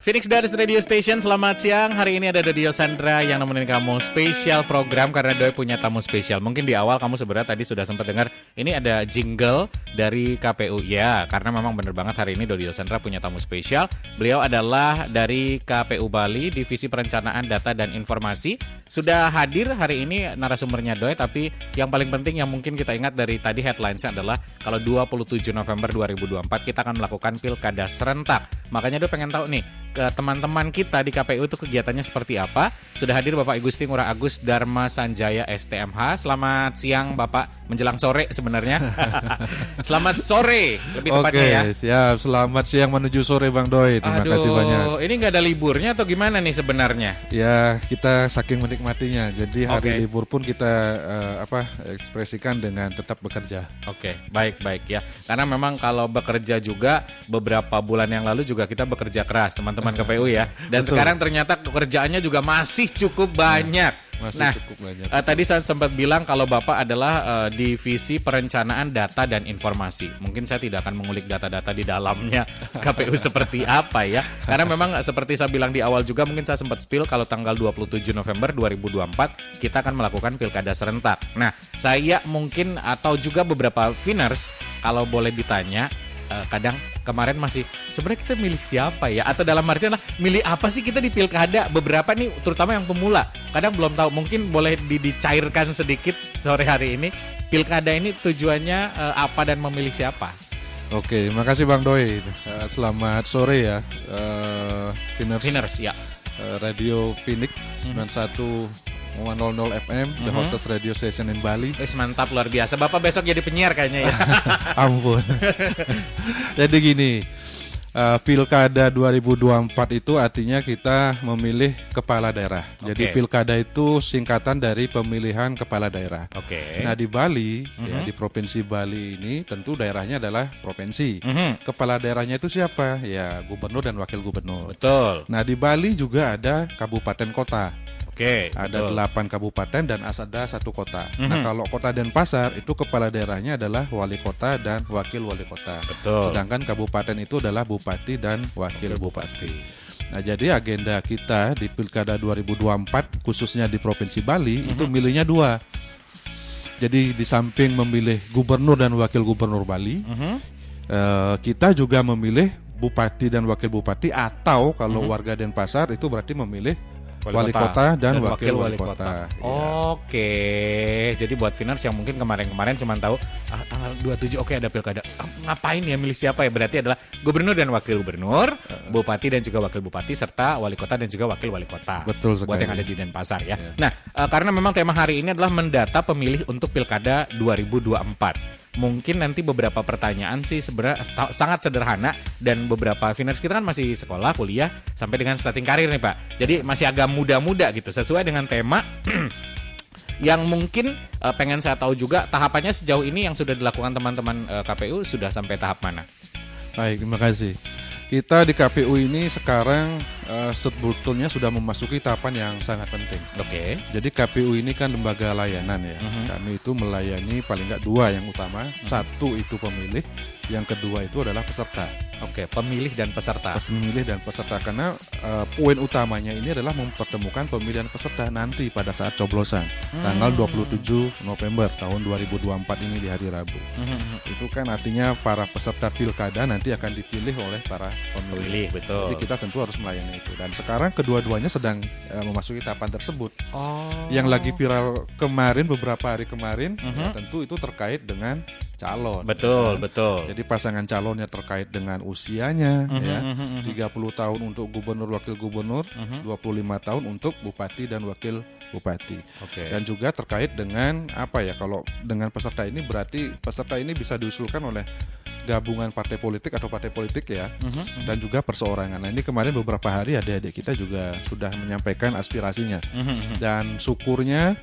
Phoenix Dance Radio Station, selamat siang. Hari ini ada Dodi Sandra yang nemenin kamu spesial program karena Doi punya tamu spesial. Mungkin di awal kamu sebenarnya tadi sudah sempat dengar ini ada jingle dari KPU. Ya, karena memang benar banget hari ini Dodi Sandra punya tamu spesial. Beliau adalah dari KPU Bali, Divisi Perencanaan Data dan Informasi. Sudah hadir hari ini narasumbernya Doi, tapi yang paling penting yang mungkin kita ingat dari tadi headlines-nya adalah kalau 27 November 2024 kita akan melakukan pilkada serentak. Makanya Doi pengen tahu nih, ke teman-teman kita di KPU itu kegiatannya seperti apa. Sudah hadir Bapak Igusti Ngurah Agus Dharma Sanjaya STMH. Selamat siang Bapak, menjelang sore sebenarnya. Selamat sore lebih tepatnya ya. Oke, siap. Selamat siang menuju sore Bang Doi. Terima kasih banyak. Ini nggak ada liburnya atau gimana nih sebenarnya? Ya, kita saking menikmatinya. Jadi hari libur pun kita ekspresikan dengan tetap bekerja. Oke, baik ya. Karena memang kalau bekerja juga beberapa bulan yang lalu juga kita bekerja keras teman-teman KPU ya. Dan Betul. sekarang ternyata pekerjaannya juga masih cukup banyak. Cukup banyak. Tadi saya sempat bilang kalau Bapak adalah Divisi Perencanaan Data dan Informasi. Mungkin saya tidak akan mengulik data-data di dalamnya KPU seperti apa ya. Karena memang seperti saya bilang di awal juga, mungkin saya sempat spill kalau tanggal 27 November 2024 kita akan melakukan pilkada serentak. Nah, saya mungkin atau juga beberapa Viners kalau boleh ditanya, kadang kemarin masih sebenarnya kita milih siapa ya, atau dalam artian lah milih apa sih kita di pilkada. Beberapa nih terutama yang pemula kadang belum tahu. Mungkin boleh dicairkan sedikit sore hari ini, pilkada ini tujuannya apa dan memilih siapa? Oke, terima kasih Bang Doi. Selamat sore ya, Viners ya. Radio Phoenix 91 100 FM, the hottest radio station in Bali. Mantap, luar biasa. Bapak besok jadi penyiar kayaknya ya. Ampun. Jadi gini, pilkada 2024 itu artinya kita memilih kepala daerah. Jadi pilkada itu singkatan dari pemilihan kepala daerah. Nah di Bali, ya, di Provinsi Bali ini tentu daerahnya adalah provinsi. Kepala daerahnya itu siapa? Ya gubernur dan wakil gubernur. Betul. Nah di Bali juga ada kabupaten kota. Ada 8 kabupaten dan ada 1 kota. Nah kalau kota Denpasar itu kepala daerahnya adalah wali kota dan wakil wali kota. Sedangkan kabupaten itu adalah bupati dan wakil bupati. Nah jadi agenda kita di Pilkada 2024 khususnya di Provinsi Bali itu milihnya 2. Jadi di samping memilih gubernur dan wakil gubernur Bali, kita juga memilih bupati dan wakil bupati, atau kalau warga Denpasar itu berarti memilih wali kota dan wakil wali kota. Oke. Jadi buat Viners yang mungkin kemarin cuma tahu tanggal 27 ada pilkada. Ngapain ya, milih siapa ya? Berarti adalah gubernur dan wakil gubernur, bupati dan juga wakil bupati, serta wali kota dan juga wakil wali kota. Betul sekali. Buat yang ada di Denpasar ya. Nah, karena memang tema hari ini adalah mendata pemilih untuk pilkada 2024. Mungkin nanti beberapa pertanyaan sih sebenarnya sangat sederhana, dan beberapa Viners kita kan masih sekolah, kuliah, sampai dengan starting karir nih Pak. Jadi masih agak muda-muda gitu, sesuai dengan tema yang mungkin pengen saya tahu juga tahapannya sejauh ini yang sudah dilakukan teman-teman KPU sudah sampai tahap mana? Baik, terima kasih. Kita di KPU ini sekarang sebetulnya sudah memasuki tahapan yang sangat penting. Jadi KPU ini kan lembaga layanan ya. Kami itu melayani paling nggak 2 yang utama. Satu itu pemilih, yang kedua itu adalah peserta. Pemilih dan peserta. Pemilih dan peserta, karena poin utamanya ini adalah mempertemukan pemilih dan peserta nanti pada saat coblosan tanggal 27 November tahun 2024 ini di hari Rabu. Itu kan artinya para peserta pilkada nanti akan dipilih oleh para pemilih. Betul. Jadi kita tentu harus melayani itu. Dan sekarang kedua-duanya sedang memasuki tahapan tersebut. Yang lagi viral kemarin, beberapa hari kemarin, ya tentu itu terkait dengan calon. Betul. Jadi pasangan calonnya terkait dengan usianya, ya, 30 tahun untuk gubernur wakil gubernur, 25 tahun untuk bupati dan wakil bupati. Dan juga terkait dengan apa ya, kalau dengan peserta ini berarti peserta ini bisa diusulkan oleh gabungan partai politik atau partai politik ya, dan juga perseorangan. Nah ini kemarin beberapa hari adik-adik kita juga sudah menyampaikan aspirasinya, dan syukurnya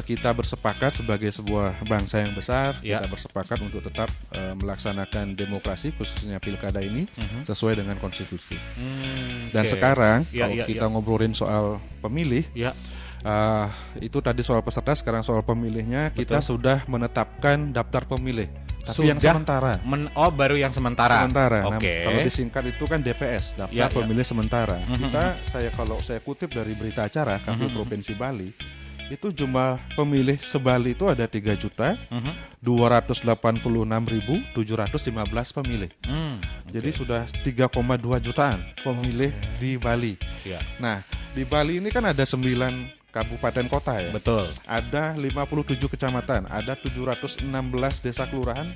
kita bersepakat sebagai sebuah bangsa yang besar, kita bersepakat untuk tetap melaksanakan demokrasi khususnya pilkada ini sesuai dengan konstitusi. Dan sekarang kalau kita ngobrolin soal pemilih, Itu tadi soal peserta, sekarang soal pemilihnya. Kita sudah menetapkan daftar pemilih. Tapi Sudah yang sementara. Baru yang sementara. Sementara. Oke. Nah, kalau disingkat itu kan DPS, daftar pemilih sementara. Kalau saya kutip dari berita acara KPU Provinsi Bali, itu jumlah pemilih se-Bali itu ada 3.286.715 pemilih. Jadi sudah 3,2 jutaan pemilih di Bali. Nah, di Bali ini kan ada 9 kabupaten kota ya. Betul. Ada 57 kecamatan, ada 716 desa kelurahan,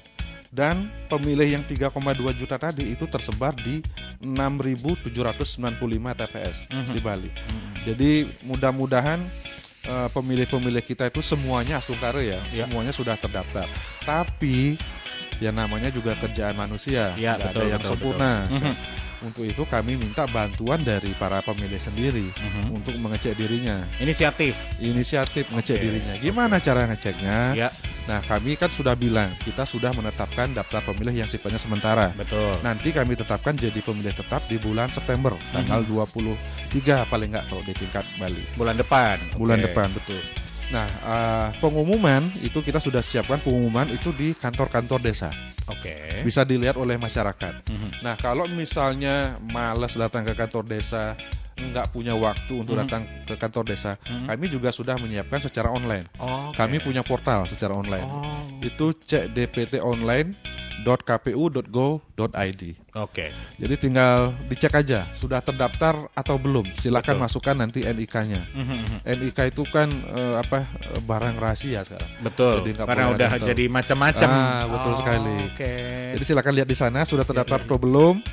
dan pemilih yang 3,2 juta tadi itu tersebar di 6.795 TPS di Bali. Jadi mudah-mudahan pemilih-pemilih kita itu semuanya asli semuanya sudah terdaftar. Tapi ya namanya juga kerjaan manusia, nggak ada yang sempurna. Untuk itu kami minta bantuan dari para pemilih sendiri untuk mengecek dirinya. Inisiatif ngecek dirinya. Gimana cara ngeceknya? Nah, kami kan sudah bilang kita sudah menetapkan daftar pemilih yang sifatnya sementara. Betul. Nanti kami tetapkan jadi pemilih tetap di bulan September, tanggal 23 paling nggak kalau di tingkat Bali. Bulan depan. Bulan depan, betul. Nah, pengumuman itu kita sudah siapkan pengumuman itu di kantor-kantor desa. Bisa dilihat oleh masyarakat. Nah, kalau misalnya malas datang ke kantor desa, nggak punya waktu untuk datang ke kantor desa, kami juga sudah menyiapkan secara online. Kami punya portal secara online. Itu cek dpt.online.kpu.go.id. Jadi tinggal dicek aja sudah terdaftar atau belum. Silakan masukkan nanti NIK-nya. NIK itu kan barang rahasia sekarang. Betul. Jadi karena udah jadi macam-macam. Betul sekali. Jadi silakan lihat di sana sudah terdaftar atau belum.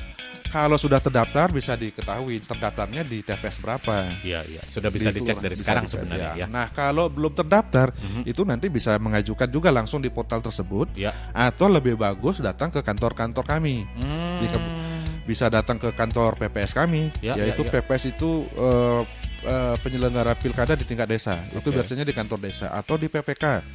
Kalau sudah terdaftar bisa diketahui terdaftarnya di TPS berapa. Sudah bisa dicek dari sekarang sebenarnya. Nah, kalau belum terdaftar itu nanti bisa mengajukan juga langsung di portal tersebut. Atau lebih bagus datang ke kantor-kantor kami. Bisa datang ke kantor PPS kami, yaitu PPS itu penyelenggara pilkada di tingkat desa. Itu biasanya di kantor desa atau di PPK.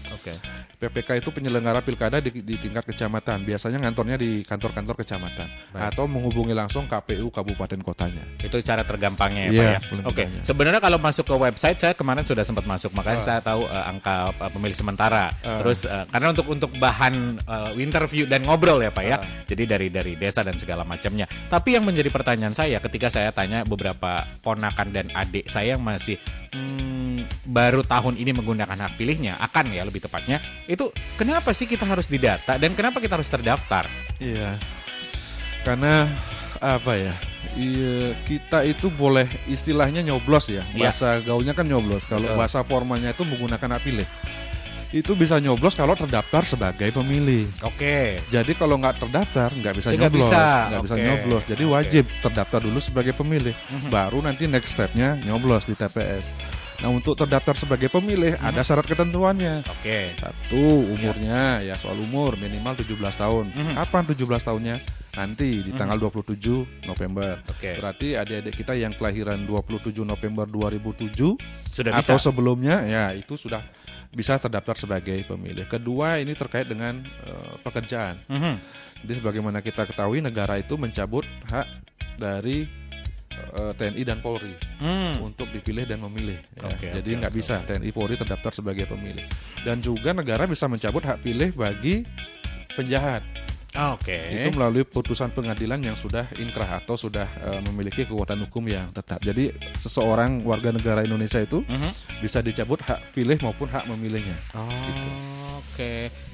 PPK itu penyelenggara pilkada di tingkat kecamatan. Biasanya ngantornya di kantor-kantor kecamatan. Atau menghubungi langsung KPU kabupaten kotanya. Itu cara tergampangnya ya, Pak ya. Sebenarnya kalau masuk ke website saya kemarin sudah sempat masuk, makanya saya tahu angka pemilih sementara. Terus karena untuk bahan interview dan ngobrol ya, Pak ya. Jadi dari desa dan segala macamnya. Tapi yang menjadi pertanyaan saya ketika saya tanya beberapa ponakan dan adik saya yang masih baru tahun ini menggunakan hak pilihnya, akan ya lebih tepatnya, itu kenapa sih kita harus didata dan kenapa kita harus terdaftar? Karena kita itu boleh istilahnya nyoblos ya. Bahasa gaulnya kan nyoblos. Kalau bahasa formalnya itu menggunakan hak pilih. Itu bisa nyoblos kalau terdaftar sebagai pemilih. Jadi kalau nggak terdaftar nggak bisa nyoblos. Nggak bisa nyoblos. Jadi wajib terdaftar dulu sebagai pemilih. Baru nanti next stepnya nyoblos di TPS. Nah, untuk terdaftar sebagai pemilih ada syarat ketentuannya. Satu, umurnya soal umur minimal 17 tahun. Kapan 17 tahunnya? Nanti di tanggal 27 November. Berarti adik-adik kita yang kelahiran 27 November 2007 sudah atau bisa. Sebelumnya itu sudah bisa terdaftar sebagai pemilih. Kedua, ini terkait dengan pekerjaan. Jadi sebagaimana kita ketahui negara itu mencabut hak dari TNI dan Polri untuk dipilih dan memilih. Jadi nggak bisa TNI Polri terdaftar sebagai pemilih. Dan juga negara bisa mencabut hak pilih bagi penjahat. Itu melalui putusan pengadilan yang sudah inkrah atau sudah memiliki kekuatan hukum yang tetap. Jadi seseorang warga negara Indonesia itu bisa dicabut hak pilih maupun hak memilihnya. Gitu.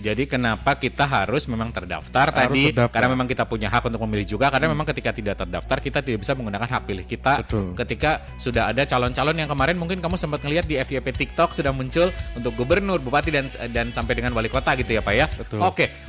Jadi kenapa kita harus memang terdaftar tadi? Karena memang kita punya hak untuk memilih juga. Karena memang ketika tidak terdaftar kita tidak bisa menggunakan hak pilih kita. Ketika sudah ada calon-calon yang kemarin mungkin kamu sempat ngelihat di FYP TikTok sudah muncul untuk gubernur, bupati dan sampai dengan wali kota gitu ya, Pak ya.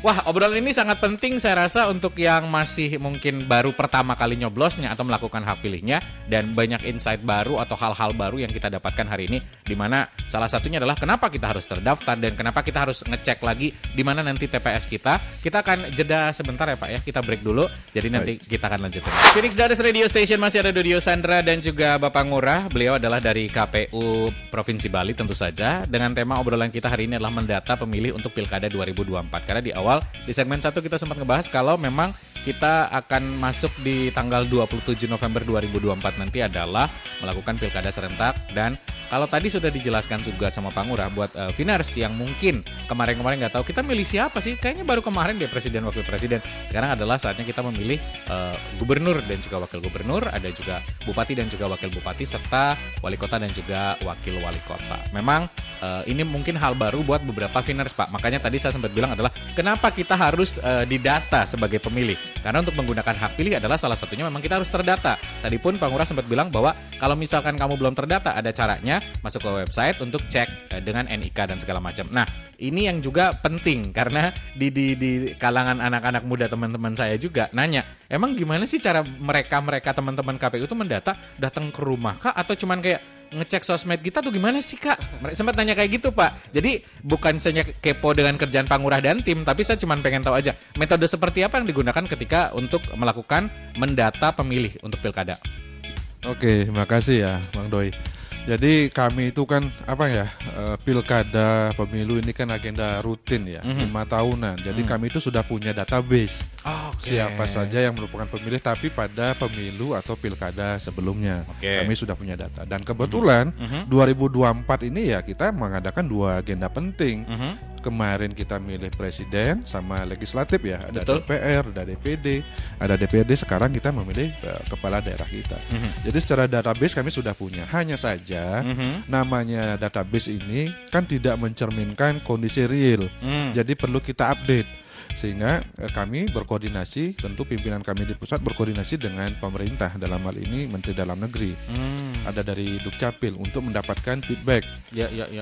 Wah, obrolan ini sangat penting saya rasa untuk yang masih mungkin baru pertama kali nyoblosnya atau melakukan hak pilihnya, dan banyak insight baru atau hal-hal baru yang kita dapatkan hari ini, di mana salah satunya adalah kenapa kita harus terdaftar dan kenapa kita harus ngecek lagi di mana nanti TPS kita. Kita akan jeda sebentar ya, Pak ya. Kita break dulu. Jadi nanti kita akan lanjutin. Phoenix Dares Radio Station masih ada Dio Sandra dan juga Bapak Ngurah. Beliau adalah dari KPU Provinsi Bali tentu saja. Dengan tema obrolan kita hari ini adalah mendata pemilih untuk Pilkada 2024. Karena di awal di segmen 1 kita sempat ngebahas kalau memang kita akan masuk di tanggal 27 November 2024 nanti adalah melakukan Pilkada serentak dan kalau tadi sudah dijelaskan juga sama Pak Ngurah buat Vinars yang mungkin kemarin-kemarin nggak tahu kita milih siapa sih, kayaknya baru kemarin deh presiden wakil presiden. Sekarang adalah saatnya kita memilih gubernur dan juga wakil gubernur, ada juga bupati dan juga wakil bupati serta wali kota dan juga wakil wali kota. Memang ini mungkin hal baru buat beberapa Vinars, Pak. Makanya tadi saya sempat bilang adalah kenapa kita harus didata sebagai pemilih. Karena untuk menggunakan hak pilih adalah salah satunya memang kita harus terdata. Tadi pun Pak Ngurah sempat bilang bahwa kalau misalkan kamu belum terdata, ada caranya masuk ke website untuk cek dengan NIK dan segala macam. Nah, ini yang juga penting karena di kalangan anak-anak muda teman-teman saya juga nanya, emang gimana sih cara mereka teman-teman KPU itu mendata, datang ke rumah kah atau cuman kayak ngecek sosmed kita tuh gimana sih Kak? Mereka sempat nanya kayak gitu Pak. Jadi bukan saja kepo dengan kerjaan Pak Ngurah dan tim, tapi saya cuma pengen tahu aja metode seperti apa yang digunakan ketika untuk melakukan mendata pemilih untuk pilkada. Oke, terima kasih ya Bang Doi. Jadi kami itu kan pilkada pemilu ini kan agenda rutin ya, 5 tahunan. Jadi kami itu sudah punya database siapa saja yang merupakan pemilih tapi pada pemilu atau pilkada sebelumnya. Kami sudah punya data. Dan kebetulan 2024 ini ya kita mengadakan 2 agenda penting. Kemarin kita milih presiden sama legislatif ya, ada DPR, ada DPD, ada DPRD. Sekarang kita memilih kepala daerah kita. Jadi secara database kami sudah punya. Hanya saja namanya database ini kan tidak mencerminkan kondisi real. Jadi perlu kita update. Sehingga kami berkoordinasi, tentu pimpinan kami di pusat berkoordinasi dengan pemerintah, dalam hal ini Menteri Dalam Negeri. Ada dari Dukcapil untuk mendapatkan feedback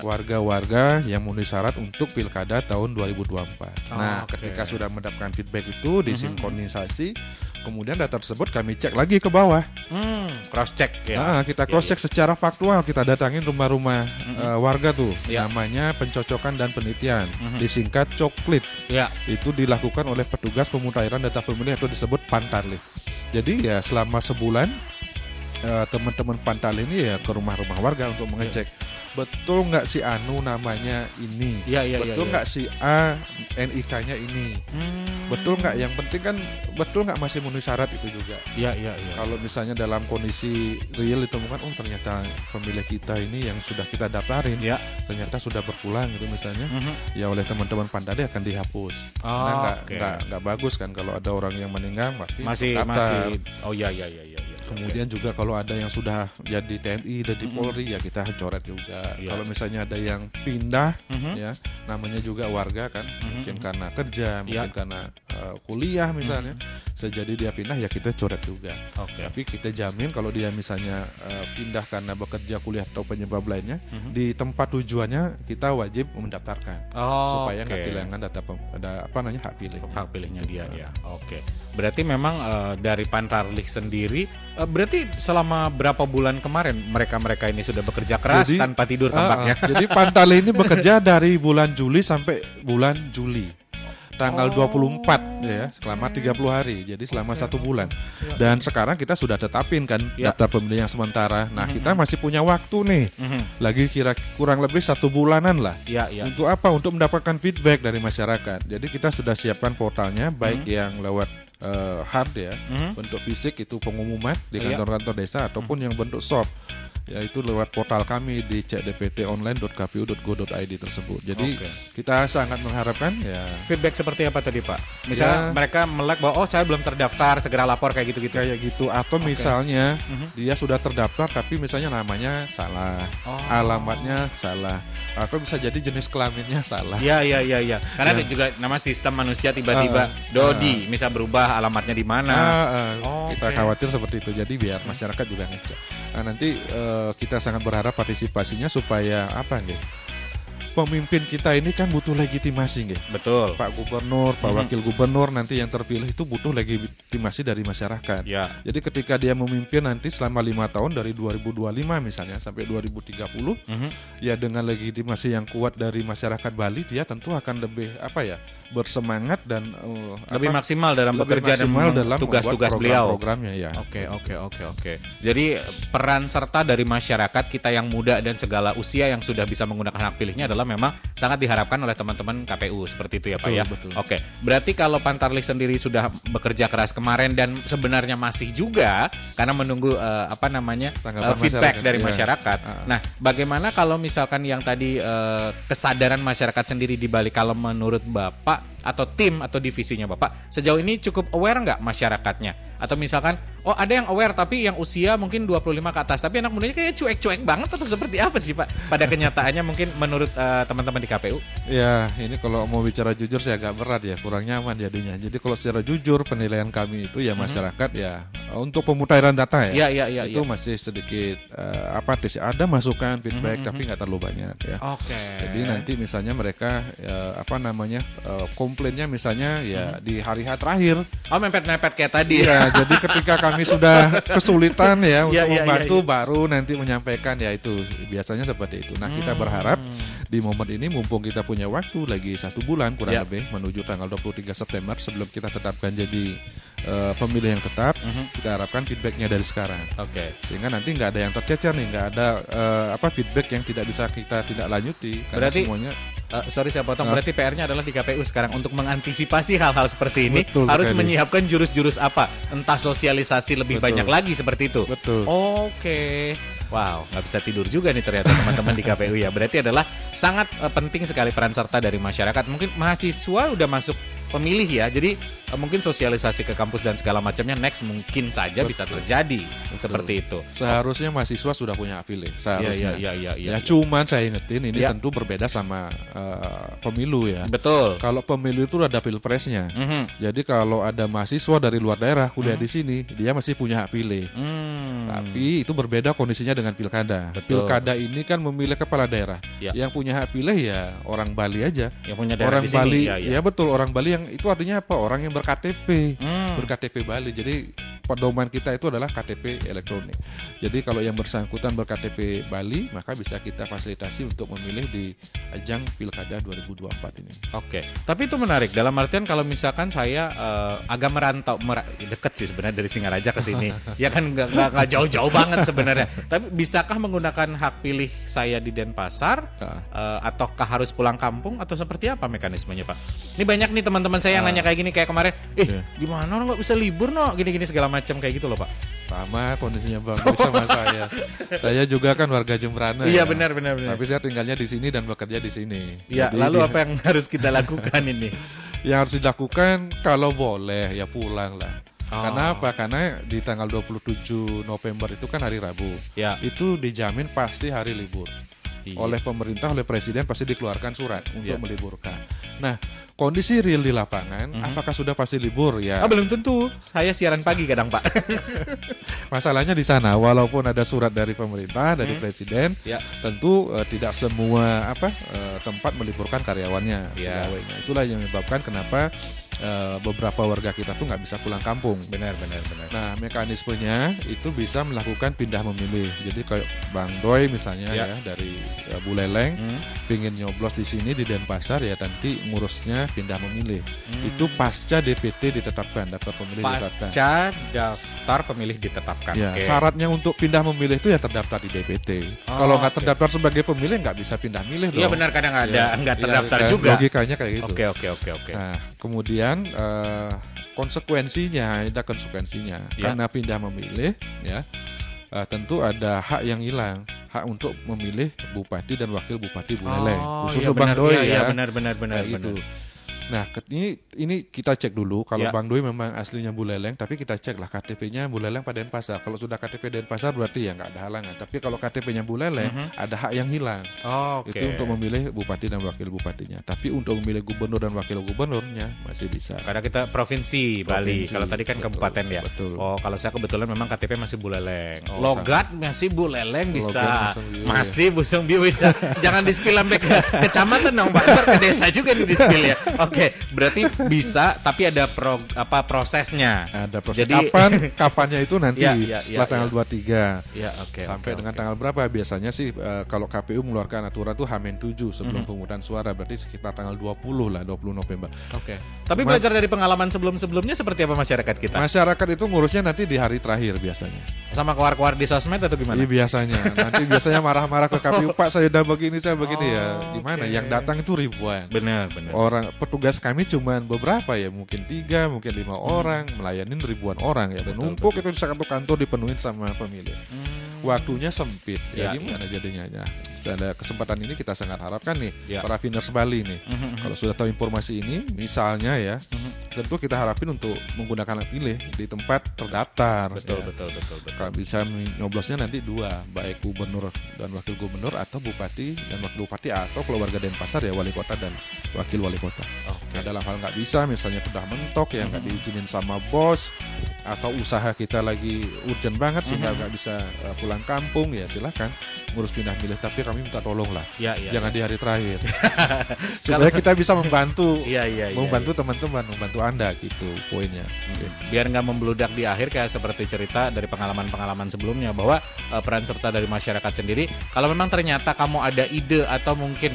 warga-warga yang memenuhi syarat untuk pilkada tahun 2024. Ketika sudah mendapatkan feedback itu disinkronisasi, kemudian data tersebut kami cek lagi ke bawah. Cross check ya. Kita cross check secara faktual, kita datangin rumah-rumah warga tuh. Namanya pencocokan dan penelitian, disingkat coklit. Itu dilakukan oleh petugas pemutahiran data pemilih atau disebut Pantarlih. Jadi ya selama sebulan teman-teman Pantarlih ini ya ke rumah-rumah warga untuk mengecek betul nggak si Anu namanya ini, betul nggak si A NIK-nya ini, betul nggak, yang penting kan betul nggak masih memenuhi syarat itu juga. Kalau misalnya dalam kondisi real ditemukan, ternyata pemilih kita ini yang sudah kita daftarin ternyata sudah berpulang gitu misalnya, ya oleh teman-teman Pantarlih akan dihapus. Karena nggak bagus kan kalau ada orang yang meninggal masih Kemudian juga kalau ada yang sudah jadi TNI dan di Polri ya kita coret juga. Kalau misalnya ada yang pindah ya namanya juga warga kan, mungkin karena kerja, mungkin karena kuliah misalnya, sejadi dia pindah ya kita coret juga. Tapi kita jamin kalau dia misalnya pindah karena bekerja, kuliah atau penyebab lainnya, di tempat tujuannya kita wajib mendaftarkan supaya nggak kehilangan data hak pilih. Hak pilihnya dia ya. Berarti memang dari Pantarlih sendiri berarti selama berapa bulan kemarin mereka ini sudah bekerja keras tanpa tidur tampaknya. Jadi Pantarlih ini bekerja dari bulan Juli sampai bulan Juli. Tanggal 24 ya, selama 30 hari. Jadi selama 1 bulan. Dan sekarang kita sudah tetapin kan daftar pemilih yang sementara. Nah, kita masih punya waktu nih. Lagi kurang lebih 1 bulanan lah. Untuk apa? Untuk mendapatkan feedback dari masyarakat. Jadi kita sudah siapkan portalnya, baik yang lewat hard ya, bentuk fisik itu pengumuman di kantor-kantor desa, ataupun yang bentuk soft, yaitu lewat portal kami di cdptonline.kpu.go.id tersebut. Jadi kita sangat mengharapkan ya feedback seperti apa tadi Pak? Misalnya mereka melek bahwa saya belum terdaftar, segera lapor kayak gitu-gitu. Kayak gitu, atau misalnya dia sudah terdaftar tapi misalnya namanya salah, alamatnya salah, atau bisa jadi jenis kelaminnya salah. Iya. Karena ada juga nama sistem manusia tiba-tiba Dodi misal berubah alamatnya di mana. Kita khawatir seperti itu. Jadi biar masyarakat juga ngecek. Nah, nanti kita sangat berharap partisipasinya supaya pemimpin kita ini kan butuh legitimasi Betul. Pak Gubernur, Pak Wakil Gubernur nanti yang terpilih itu butuh legitimasi dari masyarakat. Jadi ketika dia memimpin nanti selama 5 tahun dari 2025 misalnya sampai 2030, ya dengan legitimasi yang kuat dari masyarakat Bali, dia tentu akan lebih bersemangat dan lebih maksimal dalam bekerja dan dalam tugas-tugas beliau. Programnya ya. Oke. Jadi peran serta dari masyarakat kita yang muda dan segala usia yang sudah bisa menggunakan hak pilihnya adalah memang sangat diharapkan oleh teman-teman KPU seperti itu ya Pak ya. Betul. Oke, berarti kalau Pantarlih sendiri sudah bekerja keras kemarin dan sebenarnya masih juga karena menunggu feedback dari masyarakat. Nah, bagaimana kalau misalkan yang tadi kesadaran masyarakat sendiri di balik, kalau menurut Bapak atau tim atau divisinya Bapak sejauh ini cukup aware nggak masyarakatnya? Atau misalkan ada yang aware tapi yang usia mungkin 25 ke atas, tapi anak mudanya kayak cuek-cuek banget, atau seperti apa sih Pak pada kenyataannya mungkin menurut teman-teman di KPU? Ya, ini kalau mau bicara jujur sih agak berat ya, kurang nyaman jadinya. Jadi kalau secara jujur penilaian kami itu ya masyarakat ya untuk pemutahiran data ya, itu masih sedikit ada masukan feedback tapi nggak terlalu banyak ya. Jadi nanti misalnya mereka komplainnya misalnya ya di hari-hari terakhir. Mepet-mepet kayak tadi ya. Jadi ketika kami sudah kesulitan ya untuk membantu baru nanti menyampaikan, ya itu biasanya seperti itu. Nah, kita berharap di momen ini mumpung kita punya waktu lagi 1 bulan kurang lebih menuju tanggal 23 September sebelum kita tetapkan jadi pemilih yang tetap, kita harapkan feedbacknya dari sekarang. Sehingga nanti nggak ada yang tercecer nih, nggak ada feedback yang tidak bisa kita tidak lanjuti. Karena berarti semuanya sorry saya potong, berarti PR-nya adalah di KPU sekarang untuk mengantisipasi hal-hal seperti ini. Betul, harus menyiapkan jurus-jurus apa, entah sosialisasi lebih banyak lagi seperti itu. Betul. Wow, nggak bisa tidur juga nih ternyata teman-teman di KPU ya. Berarti adalah sangat penting sekali peran serta dari masyarakat. Mungkin mahasiswa udah masuk pemilih ya, jadi mungkin sosialisasi ke kampus dan segala macamnya next mungkin saja bisa terjadi seperti itu. Seharusnya mahasiswa sudah punya hak pilih seharusnya. Ya, cuman saya ingetin ini tentu berbeda sama pemilu ya. Betul. Kalau pemilu itu ada pilpresnya. Jadi kalau ada mahasiswa dari luar daerah kuliah di sini, dia masih punya hak pilih. Tapi itu berbeda kondisinya dengan pilkada. Pilkada ini kan memilih kepala daerah. Yang punya hak pilih ya orang Bali aja. Yang punya daerah orang di Bali, sini. Ya betul, orang Bali yang itu artinya apa? Orang yang berKTP, berKTP Bali. Jadi pedoman kita itu adalah KTP elektronik. Jadi kalau yang bersangkutan berKTP Bali, maka bisa kita fasilitasi untuk memilih di ajang Pilkada 2024 ini. Tapi itu menarik. Dalam artian kalau misalkan saya agak merantau, deket sih sebenarnya dari Singaraja ke sini. Ya kan nggak jauh-jauh banget sebenarnya. Tapi bisakah menggunakan hak pilih saya di Denpasar? Ataukah harus pulang kampung? Atau seperti apa mekanismenya Pak? Ini banyak nih teman-teman saya yang nanya kayak gini, kayak kemarin, gimana orang nggak bisa libur gini-gini segala macam kayak gitu loh Pak. Sama kondisinya Bang Boy sama saya. Saya juga kan warga Jembrana. Iya benar. Tapi saya tinggalnya di sini dan bekerja di sini. Iya. Lalu apa yang harus kita lakukan ini? Yang harus dilakukan kalau boleh ya pulang lah. Karena apa? Karena di tanggal 27 November itu kan hari Rabu. Itu dijamin pasti hari libur. Oleh pemerintah, oleh presiden pasti dikeluarkan surat untuk meliburkan. Nah, kondisi real di lapangan, apakah sudah pasti libur ya? Belum tentu. Saya siaran pagi kadang Pak. Masalahnya di sana, walaupun ada surat dari pemerintah, dari presiden, tentu tidak semua tempat meliburkan karyawannya, pegawainya. Itulah yang menyebabkan kenapa beberapa warga kita tuh nggak bisa pulang kampung. Benar. Nah, mekanismenya itu bisa melakukan pindah memilih. Jadi kayak Bang Doi misalnya ya dari Buleleng, pingin nyoblos di sini di Denpasar ya nanti ngurusnya pindah memilih. Itu pasca DPT ditetapkan, daftar pemilih ditetapkan. Pasca daftar pemilih ditetapkan. Ya, syaratnya untuk pindah memilih itu ya terdaftar di DPT. Kalau nggak terdaftar sebagai pemilih nggak bisa pindah milih dong. Iya benar, kadang nggak terdaftar juga. Logikanya kayak gitu. Oke. Nah, kemudian konsekuensinya karena pindah memilih ya tentu ada hak yang hilang, hak untuk memilih bupati dan wakil bupati Buleleng khusus Bang Doi ya. Benar. Gitu. Nah, ini kita cek dulu kalau Bang Doi memang aslinya Buleleng, tapi kita cek lah KTP-nya Buleleng pada Denpasar. Kalau sudah KTP Denpasar berarti ya nggak ada halangan. Tapi kalau KTP-nya Buleleng ada hak yang hilang. Itu untuk memilih bupati dan wakil bupatinya. Tapi untuk memilih gubernur dan wakil gubernurnya masih bisa. Karena kita provinsi Bali. Kalau tadi kan kabupaten ya. Betul. Kalau saya kebetulan memang KTP masih Buleleng. Logat masih Buleleng bisa. Masih Busung Biu bisa. Jangan di-spill sampai ke kecamatan dong Pak. Ntar ke desa juga nih di-spill ya. Oke, berarti bisa tapi ada prosesnya. Ada proses. Jadi kapannya itu nanti setelah tanggal 23. Ya, oke. Sampai dengan tanggal berapa? Biasanya sih kalau KPU mengeluarkan aturan tuh H-7 sebelum pemungutan suara, berarti sekitar tanggal 20 lah, 20 November. Oke. Tapi belajar dari pengalaman sebelum-sebelumnya seperti apa masyarakat kita? Masyarakat itu ngurusnya nanti di hari terakhir biasanya. Sama keluar-keluar di sosmed atau gimana? Iya biasanya. Nanti biasanya marah-marah ke KPU, Pak saya udah begini, saya begini ya. Gimana? Yang datang itu ribuan. Benar. Orang petugas kami cuma beberapa ya, mungkin 3, mungkin 5 orang, melayanin ribuan orang ya. Menumpuk itu di satu kantor dipenuhin sama pemilih. Waktunya sempit. Ya gimana jadinya ya. Ada kesempatan ini kita sangat harapkan nih para Viners Bali nih. Kalau sudah tahu informasi ini, misalnya ya, tentu kita harapin untuk menggunakan hak pilih di tempat terdaftar. Betul. Kalau bisa nyoblosnya nanti 2, baik gubernur dan wakil gubernur atau bupati dan wakil bupati, atau kalau warga Denpasar ya wali kota dan wakil wali kota. Adalah hal nggak bisa, misalnya sudah mentok yang nggak diizinin sama bos, atau usaha kita lagi urgent banget sehingga nggak bisa pulang kampung, ya silahkan ngurus pindah milih, tapi kami minta tolong lah, jangan di hari terakhir, supaya kita bisa membantu, membantu teman-teman, membantu Anda gitu poinnya. Biar nggak membludak di akhir kayak seperti cerita dari pengalaman-pengalaman sebelumnya, bahwa peran serta dari masyarakat sendiri. Kalau memang ternyata kamu ada ide atau mungkin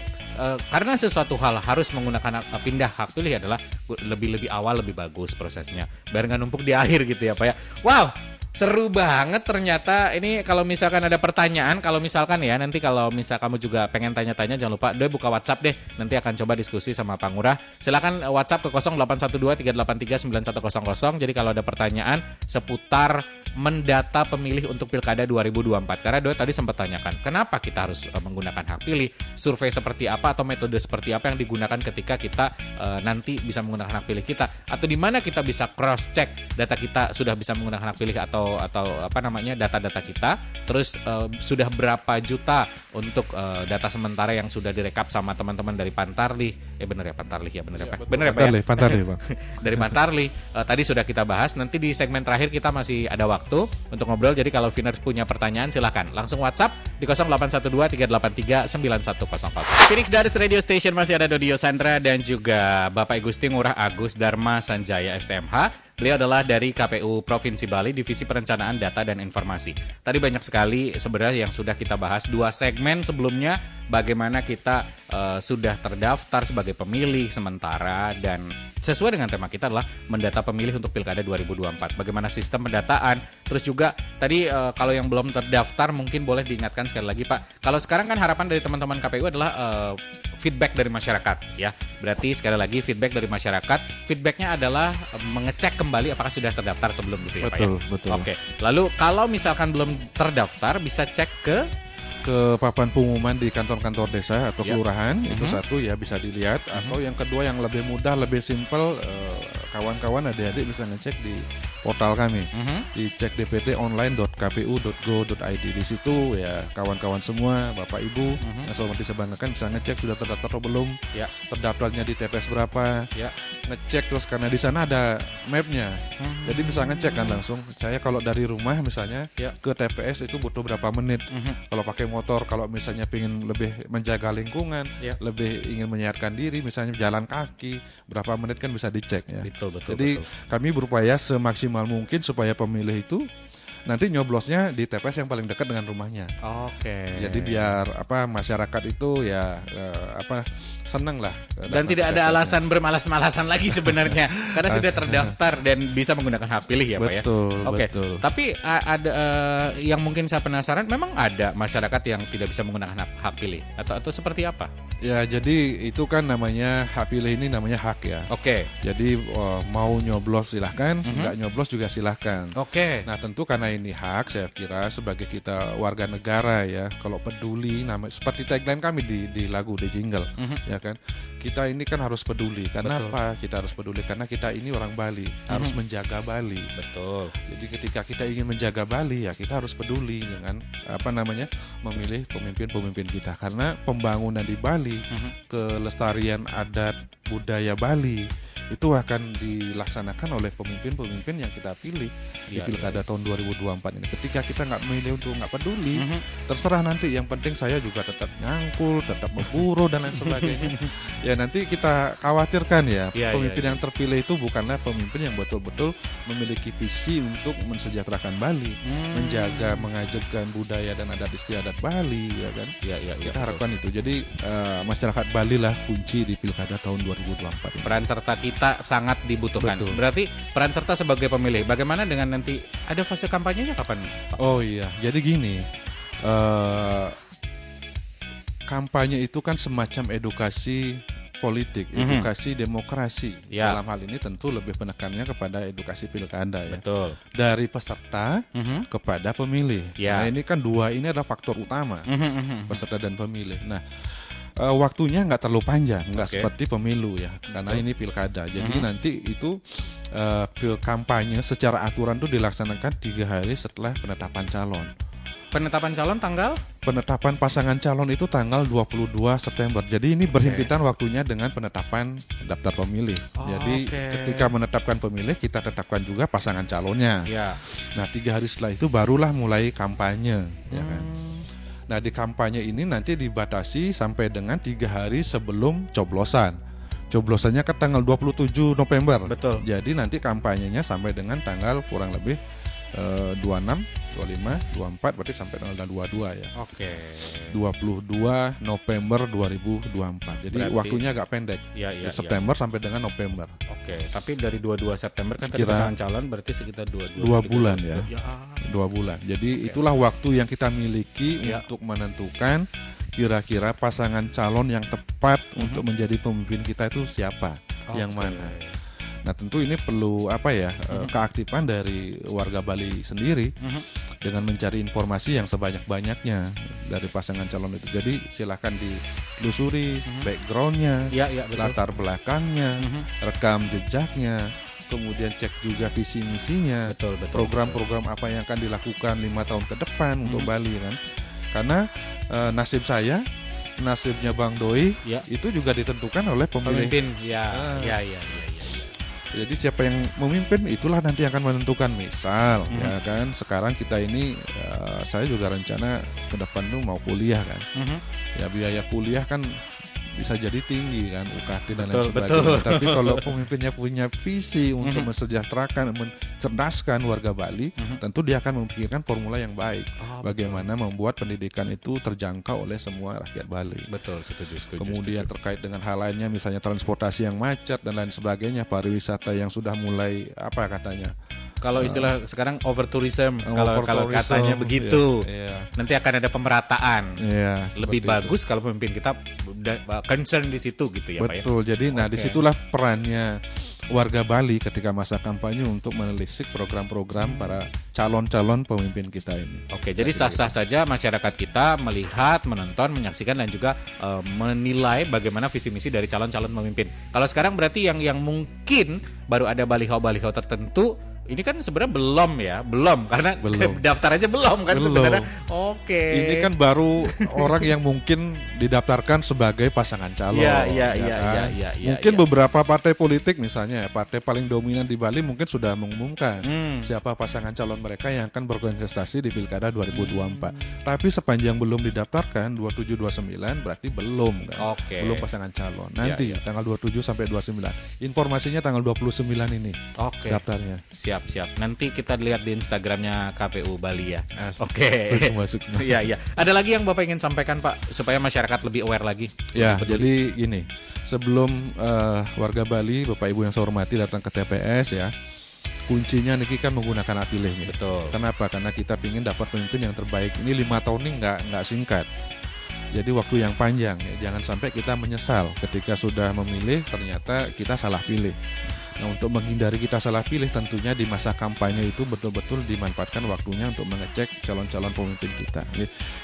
karena sesuatu hal harus menggunakan pindah hak pilih adalah lebih awal lebih bagus prosesnya, biar nggak numpuk di akhir gitu ya Pak ya. Wow, seru banget ternyata ini. Kalau misalkan ada pertanyaan, kalau misalkan ya nanti kalau misal kamu juga pengen tanya-tanya, jangan lupa Doi buka WhatsApp deh, nanti akan coba diskusi sama Pak Ngurah. Silakan WhatsApp ke 0812-383-9100. Jadi kalau ada pertanyaan seputar mendata pemilih untuk Pilkada 2024, karena Doi tadi sempat tanyakan kenapa kita harus menggunakan hak pilih, survei seperti apa atau metode seperti apa yang digunakan ketika kita nanti bisa menggunakan hak pilih kita, atau di mana kita bisa cross check data kita sudah bisa menggunakan hak pilih atau apa namanya data-data kita, terus sudah berapa juta untuk data sementara yang sudah direkap sama teman-teman dari Pantarlih. Pantarlih Bang. Dari Pantarlih tadi sudah kita bahas. Nanti di segmen terakhir kita masih ada waktu untuk ngobrol. Jadi kalau Viners punya pertanyaan silahkan langsung WhatsApp di 0812-383-9100. Phoenix Daris Radio Station masih ada Dodi Yosandra dan juga Bapak Igusti Ngurah Agus Dharma Sanjaya STMH. Beliau adalah dari KPU Provinsi Bali, Divisi Perencanaan Data dan Informasi. Tadi banyak sekali sebenarnya yang sudah kita bahas. 2 segmen sebelumnya, bagaimana kita sudah terdaftar sebagai pemilih sementara, dan sesuai dengan tema kita adalah mendata pemilih untuk Pilkada 2024. Bagaimana sistem pendataan. Terus juga tadi kalau yang belum terdaftar mungkin boleh diingatkan sekali lagi Pak. Kalau sekarang kan harapan dari teman-teman KPU adalah feedback dari masyarakat ya. Berarti sekali lagi feedback dari masyarakat. Feedbacknya adalah mengecek kembali apakah sudah terdaftar atau belum gitu ya Pak ya. Betul. Oke. Lalu kalau misalkan belum terdaftar bisa cek ke papan pengumuman di kantor-kantor desa atau kelurahan. Itu satu ya, bisa dilihat. Atau yang kedua yang lebih mudah, lebih simpel, kawan-kawan adik-adik bisa ngecek di portal kami, dicek dptonline.kpu.go.id. Di situ ya kawan-kawan semua, Bapak Ibu yang selalu disebanggakan bisa ngecek sudah terdaftar atau belum, terdaftarnya di TPS berapa, ngecek terus karena di sana ada mapnya, jadi bisa ngecek kan langsung. Saya kalau dari rumah misalnya ke TPS itu butuh berapa menit, kalau pakai motor, kalau misalnya ingin lebih menjaga lingkungan, lebih ingin menyehatkan diri, misalnya jalan kaki, berapa menit kan bisa dicek ya. Jadi kami berupaya semaksimal mungkin supaya pemilih itu nanti nyoblosnya di TPS yang paling dekat dengan rumahnya. Jadi biar masyarakat itu ya senang lah. Dan tidak ada alasan bermalas-malasan lagi sebenarnya karena sudah terdaftar dan bisa menggunakan hak pilih ya Pak ya. Betul. Tapi ada yang mungkin saya penasaran, memang ada masyarakat yang tidak bisa menggunakan hak pilih atau seperti apa? Ya jadi itu kan namanya hak pilih, ini namanya hak ya. Jadi mau nyoblos silahkan, nggak nyoblos juga silahkan. Nah tentu karena ini hak, saya kira sebagai kita warga negara ya, kalau peduli, seperti tagline kami di lagu, di jingle, ya kan, kita ini kan harus peduli. Karena apa? Kita harus peduli karena kita ini orang Bali, harus menjaga Bali. Jadi ketika kita ingin menjaga Bali ya kita harus peduli dengan memilih pemimpin-pemimpin kita, karena pembangunan di Bali, kelestarian adat budaya Bali itu akan dilaksanakan oleh pemimpin-pemimpin yang kita pilih di pilkada tahun 2024 ini. Ketika kita nggak memilih untuk nggak peduli, terserah nanti. Yang penting saya juga tetap nyangkul, tetap memburu dan lain sebagainya. Ya nanti kita khawatirkan ya, pemimpin yang terpilih itu bukanlah pemimpin yang betul-betul memiliki visi untuk mensejahterakan Bali, menjaga, mengajarkan budaya dan adat istiadat Bali, ya kan? Kita harapkan itu. Jadi masyarakat Bali lah kunci di pilkada tahun 2024 ini. Peran serta kita sangat dibutuhkan. Betul. Berarti peran serta sebagai pemilih. Bagaimana dengan nanti ada fase kampanyenya kapan, Pak? Oh iya, jadi gini, kampanye itu kan semacam edukasi politik, edukasi demokrasi. Dalam hal ini tentu lebih penekannya kepada edukasi pilkada ya. Betul. Dari peserta kepada pemilih. Nah ini kan dua ini adalah faktor utama, peserta dan pemilih. Nah waktunya nggak terlalu panjang, nggak seperti pemilu ya, karena ini pilkada. Jadi nanti itu kampanye secara aturan itu dilaksanakan 3 hari setelah penetapan calon. Penetapan calon tanggal? Penetapan pasangan calon itu tanggal 22 September. Jadi ini berhimpitan waktunya dengan penetapan daftar pemilih. Jadi ketika menetapkan pemilih, kita tetapkan juga pasangan calonnya. Nah 3 hari setelah itu barulah mulai kampanye, ya kan. Nah di kampanye ini nanti dibatasi sampai dengan 3 hari sebelum coblosan. Coblosannya ke tanggal 27 November. Betul. Jadi nanti kampanyenya sampai dengan tanggal kurang lebih 26, 25, 24, berarti sampai tanggal 22 ya. 22 November 2024. Jadi berarti waktunya agak pendek. September sampai dengan November. Tapi dari 22 September kan tadi pasangan calon berarti sekitar 2 bulan ya. 2 bulan. Jadi itulah waktu yang kita miliki untuk menentukan kira-kira pasangan calon yang tepat untuk menjadi pemimpin kita itu siapa, yang mana. Nah tentu ini perlu keaktifan dari warga Bali sendiri dengan mencari informasi yang sebanyak-banyaknya dari pasangan calon itu. Jadi silahkan ditelusuri backgroundnya, latar belakangnya, rekam jejaknya, kemudian cek juga visi misinya, program-program apa yang akan dilakukan 5 tahun ke depan untuk Bali kan. Karena nasib saya, nasibnya Bang Doi itu juga ditentukan oleh pemimpin. Jadi siapa yang memimpin itulah nanti akan menentukan. Misal ya kan sekarang kita ini saya juga rencana ke depan tuh mau kuliah kan. Ya biaya kuliah kan bisa jadi tinggi kan, UKT dan lain sebagainya. Tapi kalau pemimpinnya punya visi untuk mensejahterakan, mencerdaskan warga Bali, tentu dia akan memikirkan formula yang baik. Bagaimana membuat pendidikan itu terjangkau oleh semua rakyat Bali. Setuju. Kemudian terkait dengan hal lainnya, misalnya transportasi yang macet dan lain sebagainya, pariwisata yang sudah mulai kalau istilah sekarang over tourism, kalau katanya begitu. Nanti akan ada pemerataan. Lebih bagus kalau pemimpin kita concern di situ gitu ya, Pak ya. Betul. Jadi disitulah perannya warga Bali ketika masa kampanye untuk menelisik program-program para calon-calon pemimpin kita ini. Jadi sah-sah saja masyarakat kita melihat, menonton, menyaksikan dan juga menilai bagaimana visi misi dari calon-calon pemimpin. Kalau sekarang berarti yang mungkin baru ada baliho-baliho tertentu. Ini kan sebenarnya belum karena daftar aja belum kan sebenarnya. Ini kan baru orang yang mungkin didaftarkan sebagai pasangan calon. Mungkin beberapa partai politik misalnya, partai paling dominan di Bali mungkin sudah mengumumkan siapa pasangan calon mereka yang akan berkontestasi di Pilkada 2024. Tapi sepanjang belum didaftarkan 27 29 berarti belum kan. Belum pasangan calon. Nanti tanggal 27 sampai 29. Informasinya tanggal 29 ini. Daftarnya. Siap. Nanti kita lihat di Instagramnya KPU Bali ya. Masuk. Iya. Ada lagi yang Bapak ingin sampaikan Pak supaya masyarakat lebih aware lagi? Jadi gini, sebelum warga Bali, Bapak Ibu yang saya hormati datang ke TPS ya, kuncinya niki kan menggunakan hak pilih nih. Betul. Kenapa? Karena kita ingin dapat pemimpin yang terbaik. Ini 5 tahun ini nggak singkat. Jadi waktu yang panjang ya. Jangan sampai kita menyesal ketika sudah memilih ternyata kita salah pilih. Nah, untuk menghindari kita salah pilih, tentunya di masa kampanye itu betul-betul dimanfaatkan waktunya untuk mengecek calon-calon pemimpin kita.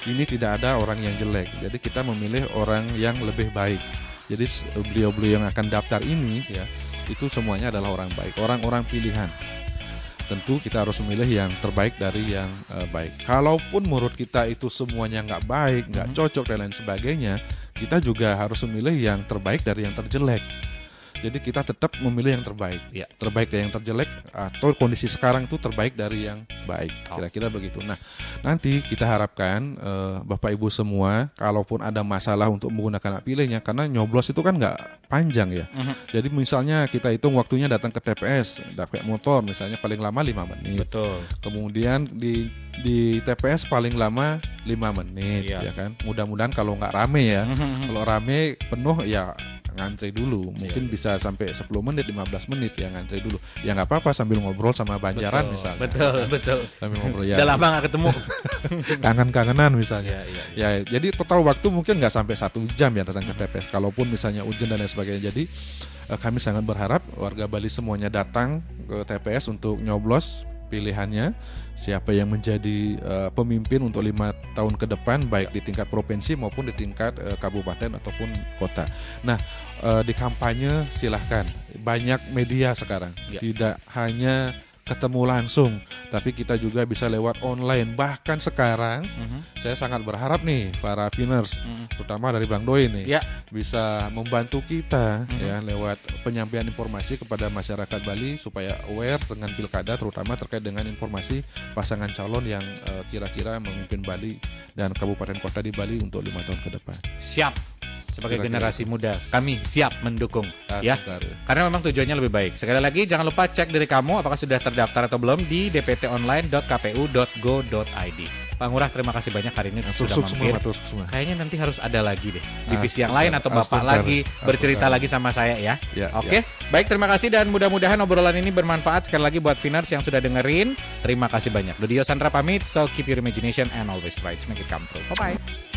Ini tidak ada orang yang jelek, jadi kita memilih orang yang lebih baik. Jadi beliau-beliau yang akan daftar ini ya, itu semuanya adalah orang baik, orang-orang pilihan. Tentu kita harus memilih yang terbaik dari yang baik. Kalaupun menurut kita itu semuanya nggak baik, nggak cocok dan lain sebagainya, kita juga harus memilih yang terbaik dari yang terjelek. Jadi kita tetap memilih yang terbaik. Terbaik dari yang terjelek atau kondisi sekarang itu terbaik dari yang baik. Kira-kira begitu. Nah, nanti kita harapkan Bapak Ibu semua, kalaupun ada masalah untuk menggunakan hak pilihnya, karena nyoblos itu kan nggak panjang ya. Jadi misalnya kita hitung waktunya datang ke TPS, pakai motor misalnya paling lama 5 menit. Betul. Kemudian di TPS paling lama 5 menit ya kan. Mudah-mudahan kalau nggak rame ya. Kalau rame penuh ya ngantri dulu. Mungkin bisa sampai 10 menit, 15 menit ya ngantri dulu. Ya nggak apa-apa sambil ngobrol sama Banjaran misalnya. Betul. Sambil ngobrol ya. Udah lama nggak ketemu. Kangen-kangenan misalnya. Ya, jadi total waktu mungkin nggak sampai 1 jam ya datang ke TPS. Kalaupun misalnya hujan dan lain sebagainya. Jadi kami sangat berharap warga Bali semuanya datang ke TPS untuk nyoblos pilihannya siapa yang menjadi pemimpin untuk 5 tahun ke depan, baik di tingkat provinsi maupun di tingkat kabupaten ataupun kota. Nah, di kampanye silahkan, banyak media sekarang, tidak hanya ketemu langsung, tapi kita juga bisa lewat online. Bahkan sekarang saya sangat berharap nih para Viners, terutama dari Bang Doi nih, bisa membantu kita ya lewat penyampaian informasi kepada masyarakat Bali supaya aware dengan pilkada, terutama terkait dengan informasi pasangan calon yang kira-kira memimpin Bali dan kabupaten kota di Bali untuk 5 tahun ke depan. Siap. Sebagai generasi muda, kami siap mendukung ya. Karena memang tujuannya lebih baik. Sekali lagi jangan lupa cek diri kamu apakah sudah terdaftar atau belum di dptonline.kpu.go.id. Pak Ngurah, terima kasih banyak hari ini sudah mampir. Kayaknya nanti harus ada lagi deh divisi yang lain atau Bapak lagi bercerita lagi sama saya ya. Oke. Baik, terima kasih dan mudah-mudahan obrolan ini bermanfaat sekali lagi buat Viners yang sudah dengerin. Terima kasih banyak. Dudio Sandra pamit, so keep your imagination and always try to make it come true. Bye-bye.